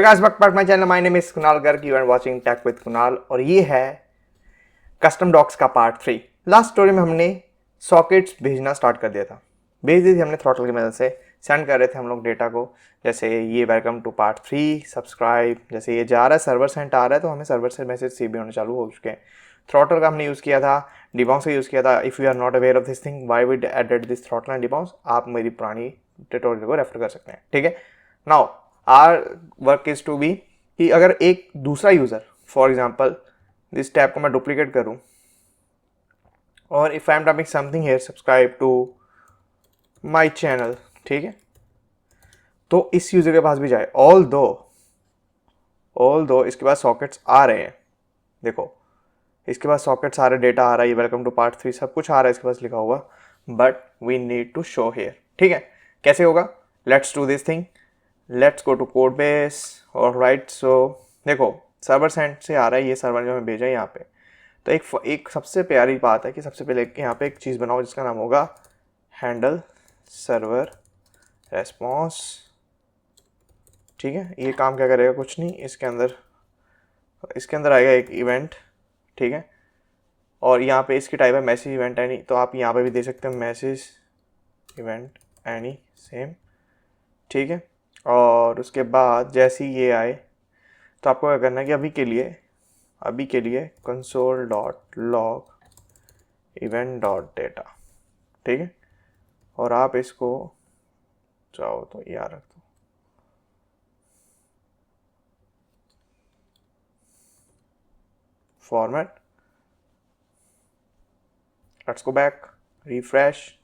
guys, welcome back to my channel. My name is Kunal Garg. You are watching Tech with Kunal और ये है custom docs का part 3। Last story में हमने sockets भेजना start कर दिया था, भेज दी थी हमने थ्रॉटल की मदद से। सेंड कर रहे थे हम लोग डेटा को, जैसे ये वेलकम टू पार्ट 3 सब्सक्राइब, जैसे ये जा रहा है सर्वर सेंड आ रहा है तो हमें सर्वर से मैसेज सी भी होने चालू हो चुके हैं। थ्रॉटल का हमने यूज़ किया था, डिबाउंस का यूज़ किया था। If you are not aware of this thing why we added this throttle and debounce, आप मेरी पुरानी ट्यूटोरियल को रेफर कर सकते हैं। ठीक है, now our work is to be कि अगर एक दूसरा user, for example this tab को मैं डुप्लीकेट करूँ और if I am typing something here subscribe to my channel, ठीक है, तो इस यूज़र के पास भी जाए। ऑल दो इसके पास सॉकेट्स आ रहे हैं, देखो इसके पास सॉकेट्स आ रहे, डेटा आ रहा है, वेलकम टू पार्ट 3 सब कुछ आ रहा है इसके पास लिखा हुआ, but we need to show here. ठीक है, कैसे होगा? Let's do this thing, let's go to code base और राइट। सो देखो सर्वर सेंड से आ रहा है, ये सर्वर जो हमें भेजा है यहाँ पे। तो एक सबसे प्यारी बात है कि सबसे पहले यहाँ पे एक चीज़ बनाओ जिसका नाम होगा हैंडल सर्वर रेस्पॉन्स। ठीक है, ये काम क्या करेगा? कुछ नहीं, इसके अंदर आएगा एक इवेंट। ठीक है, और यहाँ पे इसकी टाइप है मैसेज इवेंट एनी, तो आप यहाँ पे भी दे सकते हो मैसेज इवेंट एनी सेम। ठीक है, और उसके बाद जैसे ही ये आए तो आपको क्या करना है कि अभी के लिए console dot log event dot data, ठीक है, और आप इसको चाहो तो यार रख दो। Format, let's go back, refresh,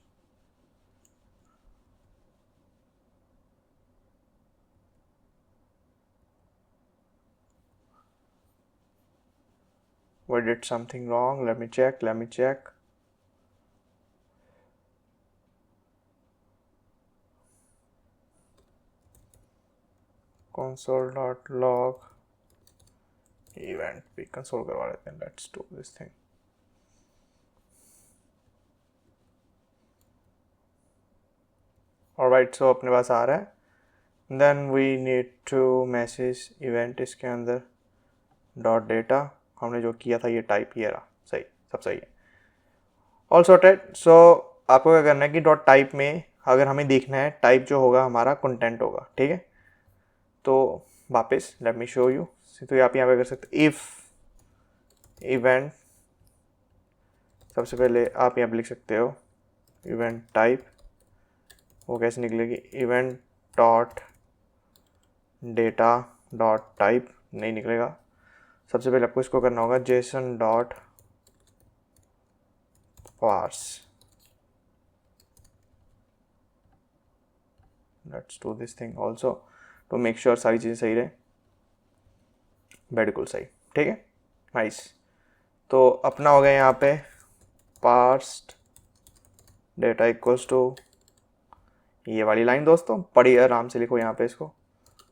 we did something wrong, let me check. console.log event भी कंसोल करवा लेते हैं। Let's do this thing. Alright, so अपने पास आ रहा है। Then we need to message event, इसके अंदर डॉट डेटा हमने जो किया था ये टाइप, ये रहा, सही, सब सही है, ऑल सॉर्टेड। सो आपको क्या करना है कि डॉट टाइप में अगर हमें देखना है, टाइप जो होगा हमारा कंटेंट होगा। ठीक है, तो वापस लेट मी शो यू। तो आप यहाँ पे कर सकते इफ़ इवेंट, सबसे पहले आप यहाँ पे लिख सकते हो इवेंट टाइप। वो कैसे निकलेगी? Event dot data dot type नहीं निकलेगा। सबसे पहले आपको इसको करना होगा JSON dot parse. Let's do this thing also to make sure सारी चीज़ें सही रहे, बिल्कुल सही। ठीक है, नाइस। तो अपना हो गया यहाँ पे पार्स्ड डेटा इक्वल्स टू ये वाली लाइन। दोस्तों पढ़िए आराम से, लिखो यहाँ पे इसको,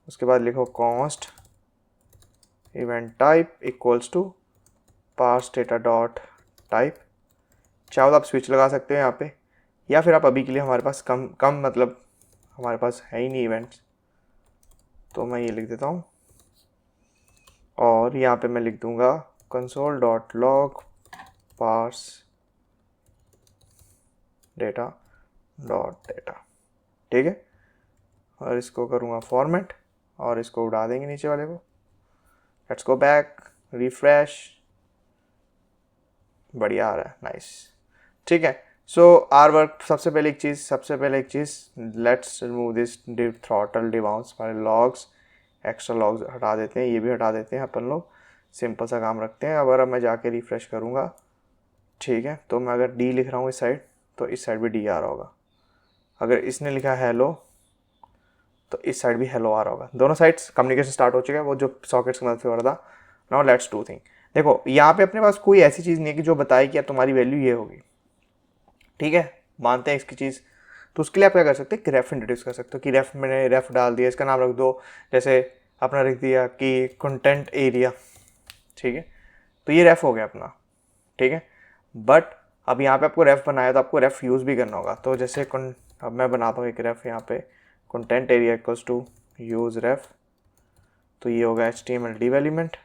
उसके बाद लिखो const event type equals to parse data dot type. चाहो तो आप स्विच लगा सकते हो यहाँ पे, या फिर आप अभी के लिए, हमारे पास कम मतलब हमारे पास है ही नहीं इवेंट्स, तो मैं ये लिख देता हूँ और यहाँ पे मैं लिख दूँगा console dot log parse data dot data. ठीक है, और इसको करूँगा फॉर्मेट और इसको उड़ा देंगे नीचे वाले को। लेट्स गो बैक, रिफ्रेश, बढ़िया आ रहा है, नाइस। ठीक है, सो आर वर्क। सबसे पहले एक चीज़ let's remove this div throttle debounce वाले लॉग्स, एक्स्ट्रा लॉग्स हटा देते हैं, ये भी हटा देते हैं अपन लोग, सिंपल सा काम रखते हैं। अगर मैं जाके रिफ्रेश करूँगा, ठीक है, तो मैं अगर डी लिख रहा हूँ इस साइड, तो इस साइड भी डी आ रहा होगा। अगर इसने लिखा हेलो, तो इस साइड भी हेलो आ रहा होगा। दोनों साइड्स कम्युनिकेशन स्टार्ट हो चुका है, वो जो सॉकेट्स की मदद से हो रहा था। Now let's do thing. देखो यहाँ पे अपने पास कोई ऐसी चीज़ नहीं है कि जो बताए कि तुम्हारी वैल्यू ये होगी। ठीक है, मानते हैं इसकी चीज़, तो उसके लिए आप क्या कर सकते हैं कि रेफ इंट्रोड्यूस कर सकते हो कि रेफ, मैंने रेफ डाल दिया, इसका नाम रख दो, जैसे अपना रख दिया कि कंटेंट एरिया। ठीक है, तो ये रेफ हो गया अपना। ठीक है, बट अब यहाँ पे आपको रेफ बनाया तो आपको रेफ यूज़ भी करना होगा। तो जैसे अब मैं बनाता हूँ एक रेफ यहाँ पे, content area equals to use ref. तो ये होगा HTML div element,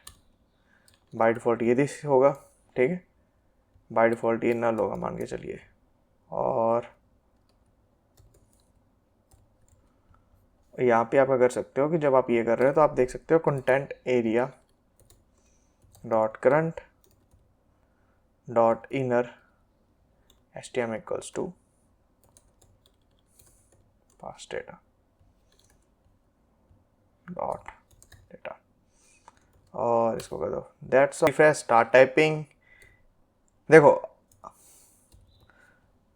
by default ये दिस होगा, ठीक है, बाय डिफ़ॉल्ट ये नल होगा मान के चलिए। और यहाँ पे आप कर सकते हो कि जब आप ये कर रहे हो तो आप देख सकते हो content area dot current dot inner HTML equals to pass data dot data, और इसको कर दो दैट्स रिफ्रेश स्टार्ट टाइपिंग। देखो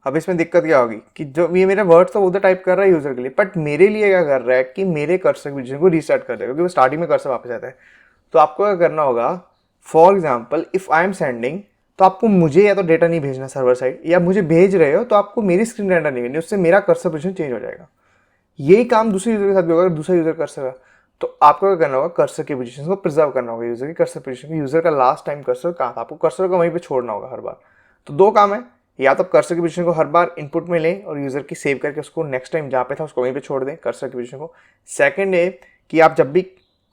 अब इसमें दिक्कत क्या होगी कि जो ये मेरा वर्ड तो उधर टाइप कर रहा है यूजर के लिए, बट मेरे लिए क्या कर रहा है कि मेरे कर्सर पोजीशन को रीसेट कर देगा, क्योंकि वो स्टार्टिंग में कर्सर वापस आता है। तो आपको क्या करना होगा, for example if I am sending, तो आपको मुझे या तो डेटा नहीं भेजना सर्वर साइड, या मुझे भेज रहे हो तो आपको मेरी स्क्रीन रेंडर नहीं करनी, उससे मेरा कर्सर पोजीशन चेंज हो जाएगा। यही काम दूसरे यूजर के साथ भी होगा, दूसरा यूजर कर सकेगा। तो आपको क्या करना होगा, कर्सर की पोजीशन को प्रिजर्व करना होगा, यूजर की कर्सर पोजीशन को, यूजर का लास्ट टाइम कर्सर कहाँ था, आपको कर्सर को वहीं पे छोड़ना होगा हर बार। तो दो काम है, या तो कर्सर की पोजीशन को हर बार इनपुट में लें और यूजर की सेव करके उसको नेक्स्ट टाइम जहाँ पे था उसको वहीं पे छोड़ दें कर्सर की पोजीशन को। सेकंड है कि आप जब भी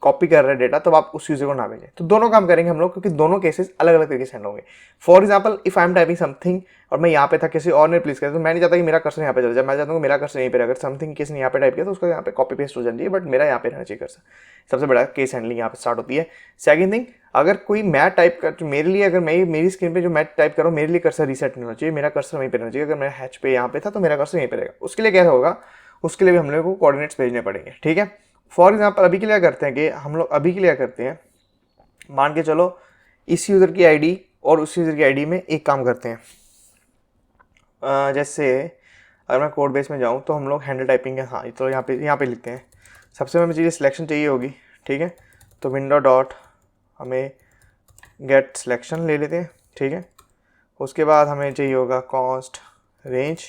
कॉपी कर रहे हैं डेटा तो आप उस यूजर को ना भेजें। तो दोनों काम करेंगे हम लोग, क्योंकि दोनों केसेस अलग अलग तरीके से हैंडल होंगे। For example if I am typing something और मैं यहाँ पे था, किसी और ने रिप्लेस किया, तो मैं नहीं चाहता कि मेरा कर्सर यहाँ पे चले जाए, मैं चाहता हूँ मेरा कर्सर यहीं पे, अगर समथिंग किसी ने यहाँ पे टाइप किया तो उसका यहाँ पे कॉपी पेस्ट हो जानी है, बट मेरा यहाँ पे रहना चाहिए कर्सर। सबसे बड़ा केस हैंडलिंग यहाँ पे स्टार्ट होती है। सेकंड थिंग, अगर कोई मैं टाइप कर, मेरे लिए अगर मैं मेरी स्क्रीन पे जो मैं टाइप कर रहा हूँ मेरे लिए कर्सर रीसेट नहीं होना चाहिए, मेरा कर्सर वहीं पे रहना चाहिए। अगर मेरा हैच पे यहाँ पे था तो मेरा कर्सर यहीं पे रहेगा। उसके लिए क्या होगा, उसके लिए भी हम लोग को कोऑर्डिनेट्स भेजने पड़ेंगे, ठीक है। फॉर एग्जाम्पल अभी के लिए क्या करते हैं कि हम लोग अभी के लिए क्या करते हैं, मान के चलो इस यूज़र की आईडी और उस यूज़र की आईडी में एक काम करते हैं। जैसे अगर मैं कोड बेस में जाऊँ तो हम लोग हैंडल टाइपिंग है, हाँ तो यहाँ पे लिखते हैं। सबसे हमें चाहिए सिलेक्शन चाहिए होगी, ठीक है। तो विंडो डॉट हमें गेट सिलेक्शन ले लेते हैं, ठीक है। उसके बाद हमें चाहिए होगा कॉस्ट रेंज,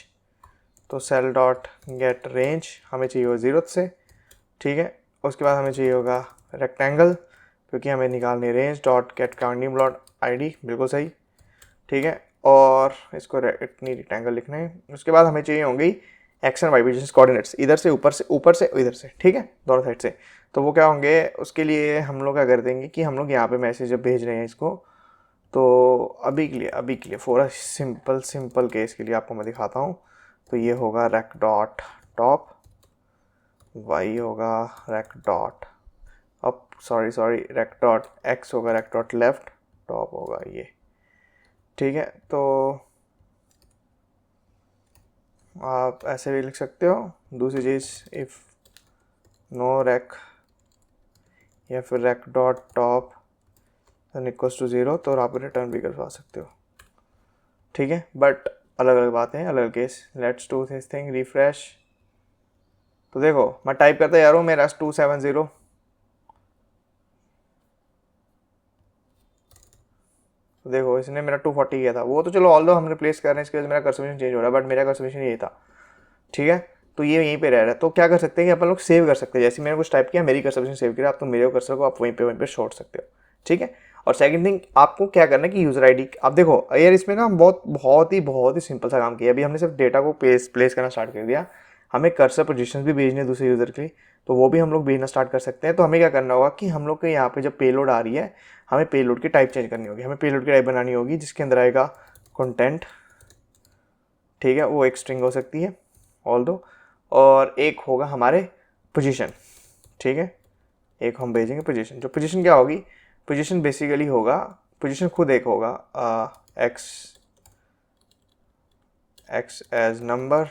तो सेल डॉट गेट रेंज हमें चाहिए होगा 0 से, ठीक है। उसके बाद हमें चाहिए होगा रेक्टेंगल, क्योंकि हमें निकालनी range dot gate counting dot ID, बिल्कुल सही, ठीक है। और इसको इतनी रेक्टेंगल लिखना है। उसके बाद हमें चाहिए होंगी X and Y position coordinates, इधर से ऊपर से इधर से, ठीक है, दोनों साइड से। तो वो क्या होंगे, उसके लिए हम लोग क्या कर देंगे कि हम लोग यहाँ पे मैसेज जब भेज रहे हैं इसको, तो अभी के लिए फॉर अ सिंपल केस के लिए आपको मैं दिखाता हूँ। तो ये होगा रेक डॉट टॉप, वाई होगा rect dot up, sorry rect dot X होगा रेक डॉट लेफ्ट, टॉप होगा ये, ठीक है। तो आप ऐसे भी लिख सकते हो। दूसरी चीज़ इफ़ नो रैक या फिर rect dot top equals to 0, तो आप रिटर्न भी करवा सकते हो, ठीक है। बट अलग अलग बातें हैं, अलग case. Let's do this thing, refresh. तो देखो मैं टाइप करता जा रहा हूँ, मेरा 270, तो देखो इसने मेरा 240 किया था। वो तो चलो ऑल दो हम रिप्लेस कर रहे हैं, इसके वजह से मेरा कर्सर चेंज हो रहा है, बट मेरा कर्सर ये था, ठीक है। तो ये यहीं पे रह रहा है। तो क्या कर सकते हैं कि अपन लोग सेव कर सकते हैं, जैसे मैंने कुछ टाइप किया मेरी कर्सर सेव किया, आप तो मेरे कर्सर को आप वहीं पे छोड़ सकते हो, ठीक है। और सेकंड थिंग आपको क्या करना है कि यूजर आईडी, आप देखो यार इसमें ना बहुत ही सिंपल सा काम किया। अभी हमने सिर्फ डेटा को प्लेस करना स्टार्ट कर दिया, हमें कर्सर पोजीशंस भी भेजने दूसरे यूजर के लिए, तो वो भी हम लोग भेजना स्टार्ट कर सकते हैं। तो हमें क्या करना होगा कि हम लोग के यहाँ पे जब पेलोड आ रही है, हमें पेलोड की टाइप चेंज करनी होगी, हमें पेलोड की टाइप बनानी होगी जिसके अंदर आएगा कंटेंट, ठीक है, वो एक स्ट्रिंग हो सकती है ऑल दो, और एक होगा हमारे पोजीशन, ठीक है, एक हम भेजेंगे पोजीशन। जो पोजीशन क्या होगी, पोजीशन बेसिकली होगा, पोजीशन खुद एक होगा X as number,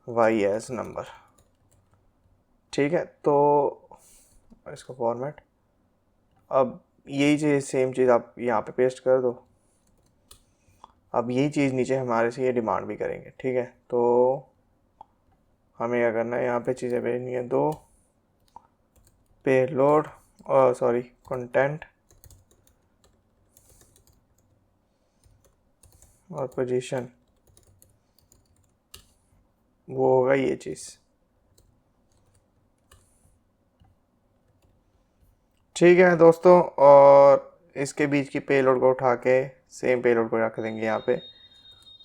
Y as number, ठीक है। तो इसका फॉर्मेट, अब यही चीज़ सेम चीज़ आप यहाँ पे पेस्ट कर दो। अब यही चीज़ नीचे हमारे से ये डिमांड भी करेंगे, ठीक है। तो हमें क्या करना है, यहाँ पे चीज़ें भेजनी है दो, पेलोड और सॉरी कंटेंट और पोजीशन, वो होगा ये चीज़, ठीक है दोस्तों। और इसके बीच की पेलोड को उठा के सेम पेलोड को रख देंगे यहाँ पे।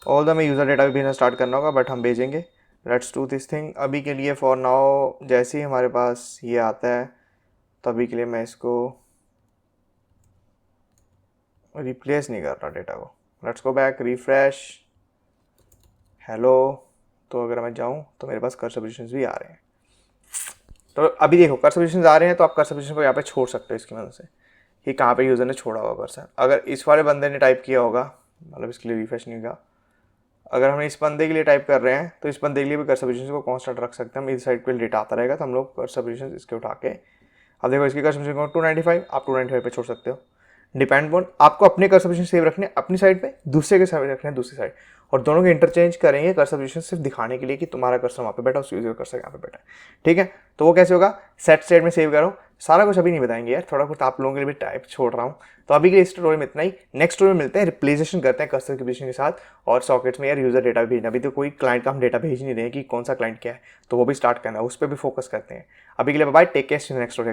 ऑल द हमें यूज़र डेटा भी भेजना स्टार्ट करना होगा, बट हम भेजेंगे। Let's do this thing. अभी के लिए फॉर नाउ जैसे ही हमारे पास ये आता है तो अभी के लिए मैं इसको रिप्लेस नहीं कर रहा डेटा को। Let's go back, refresh, hello. तो अगर मैं जाऊँ तो मेरे पास कर्सर पोजीशंस भी आ रहे हैं। तो अभी देखो कर्सर पोजीशंस आ रहे हैं, तो आप कर्सर पोजीशन को यहाँ पे छोड़ सकते हो इसकी मदद से कि कहाँ पे यूज़र ने छोड़ा होगा कर्सर। अगर इस वाले बंदे ने टाइप किया होगा, मतलब इसके लिए रिफ्रेश नहीं होगा, अगर हम इस बंदे के लिए टाइप कर रहे हैं तो इस बंदे के लिए भी कर्सर पोजीशन को कांस्टेंट रख सकते हैं हम। इस साइड पे डेटा आता रहेगा तो हम लोग कर्सर पोजीशन इसके उठा के, अब देखो इसकी कर्सर पोजीशन 295, आप 295 पे छोड़ सकते हो। डिपेंड ऑन आपको अपने कर्सर पोजीशन सेव रखने अपनी साइड पे, दूसरे के साइड रखने दूसरी साइड, और दोनों के इंटरचेंज करेंगे कर्सर पोजीशन सिर्फ दिखाने के लिए कि तुम्हारा कर्सर वहाँ पे बैठा, उस यूजर कर्सर यहाँ पे बैठा है। ठीक है, तो वो कैसे होगा, सेट स्टेट में सेव करो। सारा कुछ अभी नहीं बताएंगे यार, थोड़ा बहुत आप लोगों के लिए भी टाइप छोड़ रहा हूँ। तो अभी के इस स्टोरी में इतना ही। नेक्स्ट स्टोरी में मिलते हैं, रिप्लेसेशन करते हैं कर्सर के पोजीशन के साथ, और सॉकेट्स में यार यूजर डेटा भेजना। अभी तो कोई क्लाइंट का हम डेटा भेज नहीं रहे हैं कि कौन सा क्लाइंट क्या है, तो वो भी स्टार्ट करना है, उस पर भी फोकस करते हैं। अभी के लिए bye, take care, next story.